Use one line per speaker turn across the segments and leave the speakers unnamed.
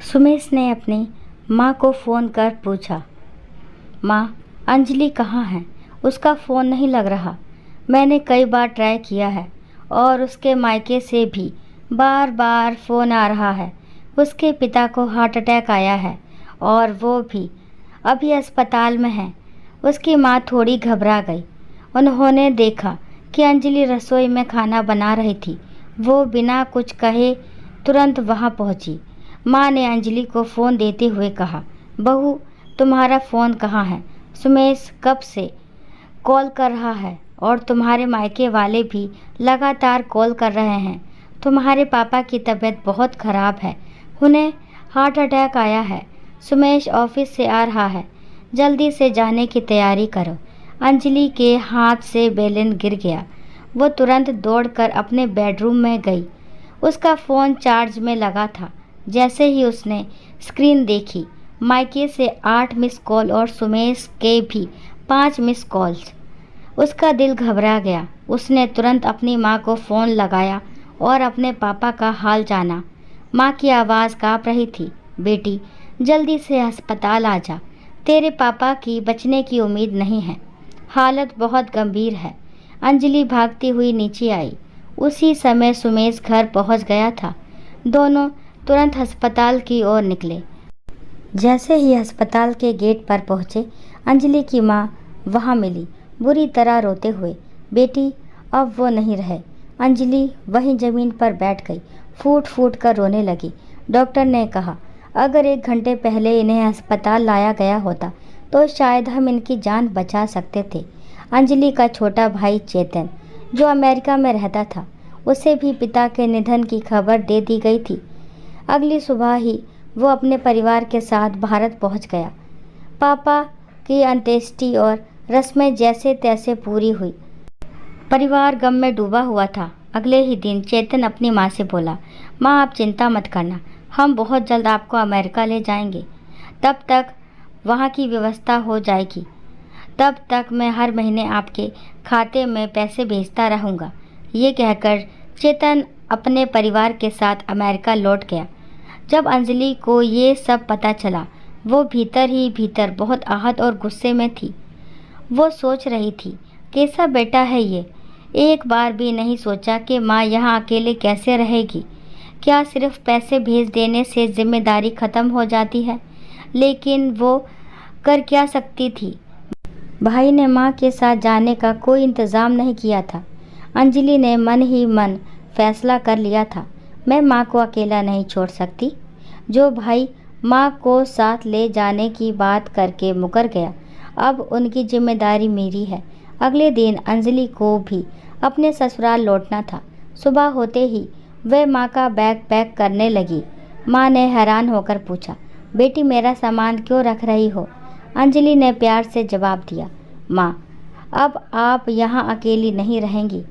सुमेश ने अपनी माँ को फ़ोन कर पूछा, माँ, अंजलि कहाँ है? उसका फ़ोन नहीं लग रहा। मैंने कई बार ट्राई किया है और उसके मायके से भी बार बार फ़ोन आ रहा है। उसके पिता को हार्ट अटैक आया है और वो भी अभी अस्पताल में है। उसकी माँ थोड़ी घबरा गई। उन्होंने देखा कि अंजलि रसोई में खाना बना रही थी। वो बिना कुछ कहे तुरंत वहाँ पहुँची। माँ ने अंजलि को फ़ोन देते हुए कहा, बहू, तुम्हारा फ़ोन कहाँ है? सुमेश कब से कॉल कर रहा है और तुम्हारे मायके वाले भी लगातार कॉल कर रहे हैं। तुम्हारे पापा की तबीयत बहुत ख़राब है, उन्हें हार्ट अटैक आया है। सुमेश ऑफिस से आ रहा है, जल्दी से जाने की तैयारी करो। अंजलि के हाथ से बेलन गिर गया। वो तुरंत दौड़कर अपने बेडरूम में गई। उसका फ़ोन चार्ज में लगा था। जैसे ही उसने स्क्रीन देखी, मायके से 8 मिस कॉल और सुमेश के भी 5 मिस कॉल्स। उसका दिल घबरा गया। उसने तुरंत अपनी माँ को फ़ोन लगाया और अपने पापा का हाल जाना। माँ की आवाज़ काँप रही थी, बेटी, जल्दी से अस्पताल आ जा। तेरे पापा की बचने की उम्मीद नहीं है, हालत बहुत गंभीर है। अंजलि भागती हुई नीचे आई। उसी समय सुमेश घर पहुंच गया था। दोनों तुरंत अस्पताल की ओर निकले। जैसे ही अस्पताल के गेट पर पहुंचे, अंजलि की माँ वहां मिली, बुरी तरह रोते हुए। बेटी, अब वो नहीं रहे। अंजलि वहीं ज़मीन पर बैठ गई, फूट फूट कर रोने लगी। डॉक्टर ने कहा, अगर 1 घंटे पहले इन्हें अस्पताल लाया गया होता तो शायद हम इनकी जान बचा सकते थे। अंजलि का छोटा भाई चेतन, जो अमेरिका में रहता था, उसे भी पिता के निधन की खबर दे दी गई थी। अगली सुबह ही वो अपने परिवार के साथ भारत पहुंच गया। पापा की अंत्येष्टि और रस्में जैसे तैसे पूरी हुई। परिवार गम में डूबा हुआ था। अगले ही दिन चेतन अपनी माँ से बोला, माँ, आप चिंता मत करना, हम बहुत जल्द आपको अमेरिका ले जाएंगे। तब तक वहाँ की व्यवस्था हो जाएगी। तब तक मैं हर महीने आपके खाते में पैसे भेजता रहूँगा। ये कहकर चेतन अपने परिवार के साथ अमेरिका लौट गया। जब अंजलि को ये सब पता चला, वो भीतर ही भीतर बहुत आहत और गुस्से में थी। वो सोच रही थी, कैसा बेटा है ये। एक बार भी नहीं सोचा कि माँ यहाँ अकेले कैसे रहेगी। क्या सिर्फ पैसे भेज देने से जिम्मेदारी ख़त्म हो जाती है? लेकिन वो कर क्या सकती थी? भाई ने माँ के साथ जाने का कोई इंतज़ाम नहीं किया था। अंजलि ने मन ही मन फैसला कर लिया था, मैं माँ को अकेला नहीं छोड़ सकती। जो भाई माँ को साथ ले जाने की बात करके मुकर गया, अब उनकी जिम्मेदारी मेरी है। अगले दिन अंजलि को भी अपने ससुराल लौटना था। सुबह होते ही वह माँ का बैग पैक करने लगी। माँ ने हैरान होकर पूछा, बेटी, मेरा सामान क्यों रख रही हो? अंजलि ने प्यार से जवाब दिया, माँ, अब आप यहाँ अकेली नहीं रहेंगी,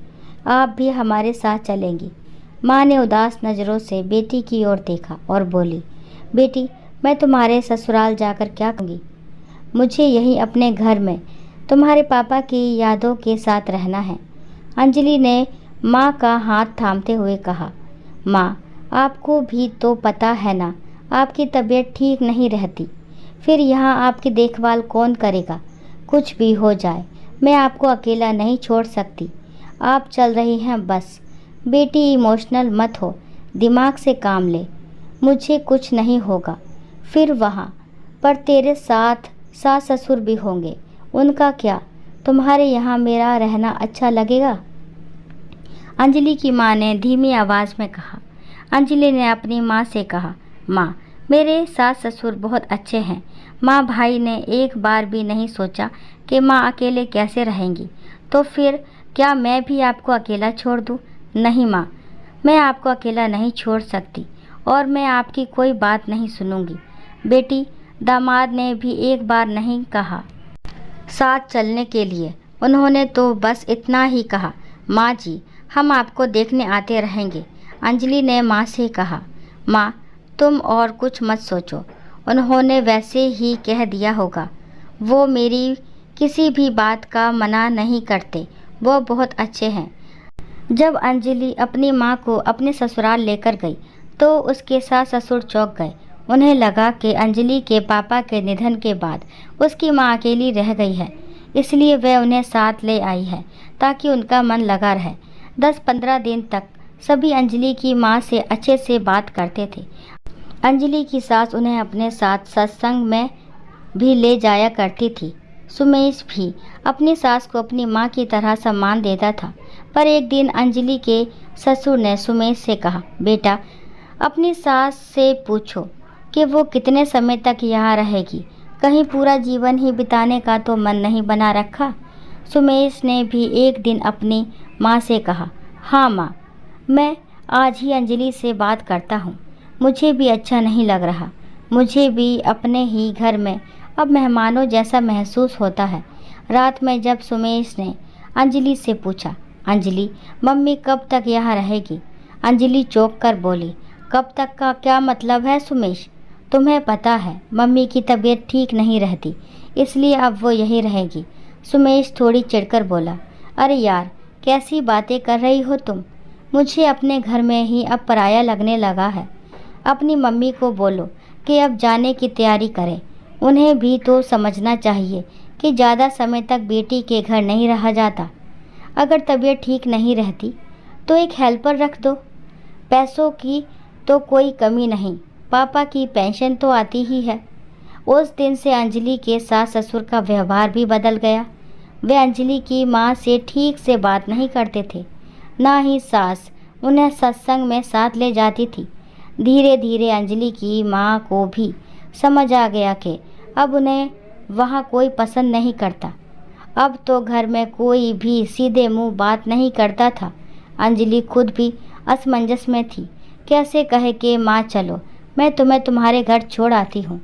आप भी हमारे साथ चलेंगी। माँ ने उदास नज़रों से बेटी की ओर देखा और बोली, बेटी, मैं तुम्हारे ससुराल जाकर क्या करूँगी? मुझे यहीं अपने घर में तुम्हारे पापा की यादों के साथ रहना है। अंजलि ने माँ का हाथ थामते हुए कहा, माँ, आपको भी तो पता है ना, आपकी तबीयत ठीक नहीं रहती, फिर यहाँ आपकी देखभाल कौन करेगा? कुछ भी हो जाए, मैं आपको अकेला नहीं छोड़ सकती। आप चल रही हैं बस। बेटी, इमोशनल मत हो, दिमाग से काम ले। मुझे कुछ नहीं होगा। फिर वहाँ पर तेरे साथ सास ससुर भी होंगे, उनका क्या? तुम्हारे यहाँ मेरा रहना अच्छा लगेगा? अंजलि की माँ ने धीमी आवाज़ में कहा। अंजलि ने अपनी माँ से कहा, माँ, मेरे सास ससुर बहुत अच्छे हैं। माँ भाई ने एक बार भी नहीं सोचा कि माँ अकेले कैसे रहेंगी। तो फिर क्या मैं भी आपको अकेला छोड़ दूँ? नहीं माँ, मैं आपको अकेला नहीं छोड़ सकती और मैं आपकी कोई बात नहीं सुनूंगी। बेटी, दामाद ने भी एक बार नहीं कहा साथ चलने के लिए, उन्होंने तो बस इतना ही कहा, माँ जी, हम आपको देखने आते रहेंगे। अंजलि ने माँ से कहा, माँ, तुम और कुछ मत सोचो, उन्होंने वैसे ही कह दिया होगा। वो मेरी किसी भी बात का मना नहीं करते, वो बहुत अच्छे हैं। जब अंजलि अपनी माँ को अपने ससुराल लेकर गई तो उसके सास ससुर चौंक गए। उन्हें लगा कि अंजलि के पापा के निधन के बाद उसकी माँ अकेली रह गई है, इसलिए वह उन्हें साथ ले आई है ताकि उनका मन लगा रहे। 10-15 दिन तक सभी अंजलि की माँ से अच्छे से बात करते थे। अंजलि की सास उन्हें अपने साथ सत्संग में भी ले जाया करती थी। सुमेश भी अपनी सास को अपनी माँ की तरह सम्मान देता था। पर एक दिन अंजलि के ससुर ने सुमेश से कहा, बेटा अपनी सास से पूछो कि वो कितने समय तक यहाँ रहेगी, कहीं पूरा जीवन ही बिताने का तो मन नहीं बना रखा। सुमेश ने भी एक दिन अपनी माँ से कहा, हाँ माँ, मैं आज ही अंजलि से बात करता हूँ, मुझे भी अच्छा नहीं लग रहा, मुझे भी अपने ही घर में अब मेहमानों जैसा महसूस होता है। रात में जब सुमेश ने अंजलि से पूछा, अंजलि मम्मी कब तक यहाँ रहेगी? अंजलि चौंक कर बोली, कब तक का क्या मतलब है सुमेश? तुम्हें पता है मम्मी की तबीयत ठीक नहीं रहती, इसलिए अब वो यहीं रहेगी। सुमेश थोड़ी चिढ़कर बोला, अरे यार कैसी बातें कर रही हो तुम, मुझे अपने घर में ही अब पराया लगने लगा है। अपनी मम्मी को बोलो कि अब जाने की तैयारी करें, उन्हें भी तो समझना चाहिए कि ज़्यादा समय तक बेटी के घर नहीं रहा जाता। अगर तबीयत ठीक नहीं रहती तो एक हेल्पर रख दो, पैसों की तो कोई कमी नहीं, पापा की पेंशन तो आती ही है। उस दिन से अंजलि के सास ससुर का व्यवहार भी बदल गया। वे अंजलि की माँ से ठीक से बात नहीं करते थे, ना ही सास उन्हें सत्संग में साथ ले जाती थी। धीरे धीरे अंजलि की माँ को भी समझ आ गया कि अब उन्हें वहाँ कोई पसंद नहीं करता। अब तो घर में कोई भी सीधे मुंह बात नहीं करता था। अंजलि खुद भी असमंजस में थी, कैसे कहे कि माँ चलो मैं तुम्हें तुम्हारे घर छोड़ आती हूँ।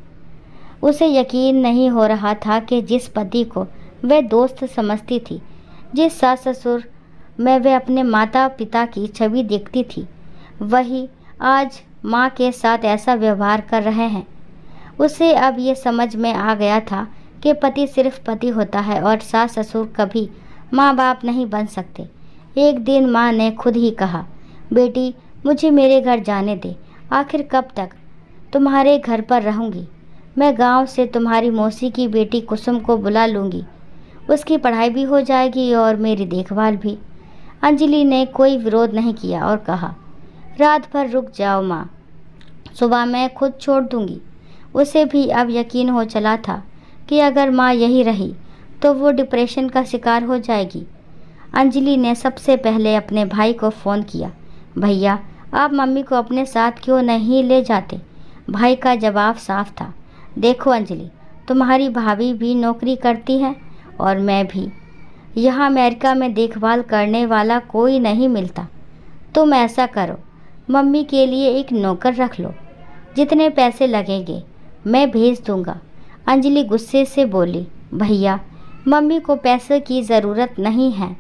उसे यकीन नहीं हो रहा था कि जिस पति को वह दोस्त समझती थी, जिस सास ससुर में वे अपने माता पिता की छवि देखती थी, वही आज माँ के साथ ऐसा व्यवहार कर रहे हैं। उसे अब ये समझ में आ गया था कि पति सिर्फ पति होता है और सास ससुर कभी माँ बाप नहीं बन सकते। एक दिन माँ ने खुद ही कहा, बेटी मुझे मेरे घर जाने दे, आखिर कब तक तुम्हारे घर पर रहूँगी। मैं गांव से तुम्हारी मौसी की बेटी कुसुम को बुला लूँगी, उसकी पढ़ाई भी हो जाएगी और मेरी देखभाल भी। अंजलि ने कोई विरोध नहीं किया और कहा, रात भर रुक जाओ माँ, सुबह मैं खुद छोड़ दूँगी। उसे भी अब यकीन हो चला था कि अगर माँ यही रही तो वो डिप्रेशन का शिकार हो जाएगी। अंजलि ने सबसे पहले अपने भाई को फ़ोन किया, भैया आप मम्मी को अपने साथ क्यों नहीं ले जाते? भाई का जवाब साफ था, देखो अंजलि तुम्हारी भाभी भी नौकरी करती है और मैं भी, यहाँ अमेरिका में देखभाल करने वाला कोई नहीं मिलता। तुम ऐसा करो, मम्मी के लिए एक नौकर रख लो, जितने पैसे लगेंगे मैं भेज दूँगा। अंजलि गुस्से से बोली, भैया मम्मी को पैसे की ज़रूरत नहीं है,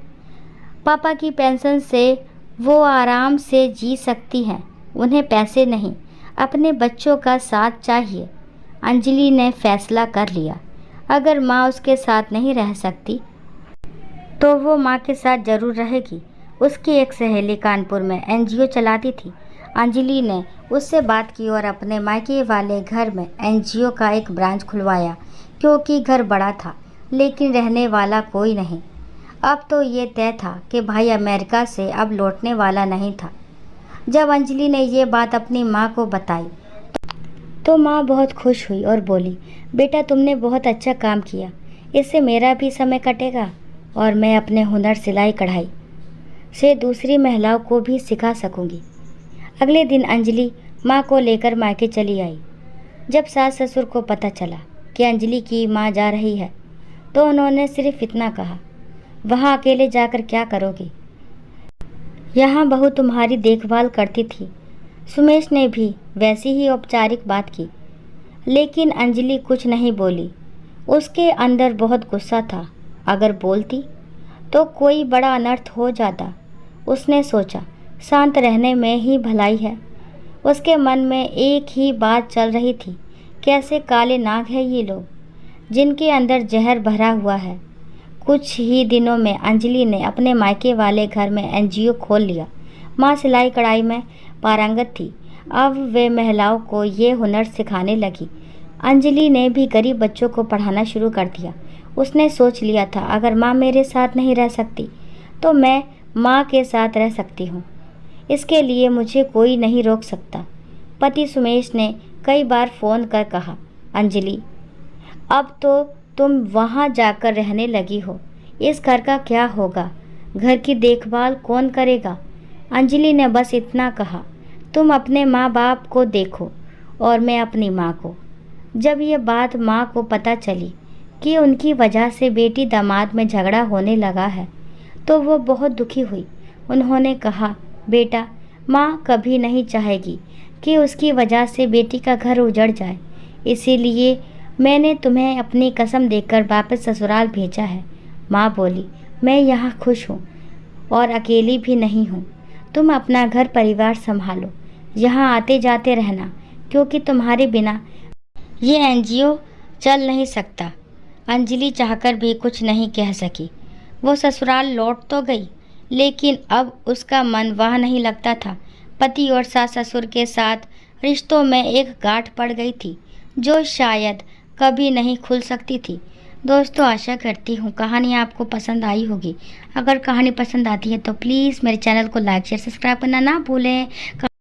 पापा की पेंशन से वो आराम से जी सकती हैं, उन्हें पैसे नहीं अपने बच्चों का साथ चाहिए। अंजलि ने फैसला कर लिया, अगर माँ उसके साथ नहीं रह सकती तो वो माँ के साथ ज़रूर रहेगी। उसकी एक सहेली कानपुर में एनजीओ चलाती थी। अंजलि ने उससे बात की और अपने मायके वाले घर में एनजीओ का एक ब्रांच खुलवाया, क्योंकि घर बड़ा था लेकिन रहने वाला कोई नहीं। अब तो ये तय था कि भाई अमेरिका से अब लौटने वाला नहीं था। जब अंजलि ने ये बात अपनी माँ को बताई तो माँ बहुत खुश हुई और बोली, बेटा तुमने बहुत अच्छा काम किया, इससे मेरा भी समय कटेगा और मैं अपने हुनर सिलाई कढ़ाई से दूसरी महिलाओं को भी सिखा सकूंगी। अगले दिन अंजलि माँ को लेकर मायके चली आई। जब सास ससुर को पता चला कि अंजलि की माँ जा रही है तो उन्होंने सिर्फ इतना कहा, वहाँ अकेले जाकर क्या करोगी, यहाँ बहू तुम्हारी देखभाल करती थी। सुमेश ने भी वैसी ही औपचारिक बात की, लेकिन अंजलि कुछ नहीं बोली। उसके अंदर बहुत गुस्सा था, अगर बोलती तो कोई बड़ा अनर्थ हो जाता। उसने सोचा शांत रहने में ही भलाई है। उसके मन में एक ही बात चल रही थी, कैसे काले नाग हैं ये लोग, जिनके अंदर जहर भरा हुआ है। कुछ ही दिनों में अंजलि ने अपने मायके वाले घर में एनजीओ खोल लिया। माँ सिलाई कढ़ाई में पारंगत थी। अब वे महिलाओं को ये हुनर सिखाने लगी। अंजलि ने भी गरीब बच्चों को पढ़ाना शुरू कर दिया। उसने सोच लिया था, अगर माँ मेरे साथ नहीं रह सकती तो मैं माँ के साथ रह सकती हूँ। इसके लिए मुझे कोई नहीं रोक सकता। पति सुमेश ने कई बार फ़ोन कर कहा, अंजलि अब तो तुम वहाँ जाकर रहने लगी हो, इस घर का क्या होगा? घर की देखभाल कौन करेगा? अंजलि ने बस इतना कहा, तुम अपने माँ बाप को देखो और मैं अपनी माँ को। जब ये बात माँ को पता चली कि उनकी वजह से बेटी दामाद में झगड़ा होने लगा है तो वो बहुत दुखी हुई। उन्होंने कहा, बेटा, माँ कभी नहीं चाहेगी कि उसकी वजह से बेटी का घर उजड़ जाए, इसीलिए मैंने तुम्हें अपनी कसम देकर वापस ससुराल भेजा है। माँ बोली, मैं यहाँ खुश हूँ और अकेली भी नहीं हूँ। तुम अपना घर परिवार संभालो, यहाँ आते जाते रहना, क्योंकि तुम्हारे बिना ये एनजीओ चल नहीं सकता। अंजलि चाहकर भी कुछ नहीं कह सकी। वो ससुराल लौट तो गई, लेकिन अब उसका मन वहाँ नहीं लगता था। पति और सास ससुर के साथ रिश्तों में एक गांठ पड़ गई थी जो शायद कभी नहीं खुल सकती थी। दोस्तों, आशा करती हूँ कहानी आपको पसंद आई होगी। अगर कहानी पसंद आती है तो प्लीज़ मेरे चैनल को लाइक शेयर सब्सक्राइब करना ना भूलें।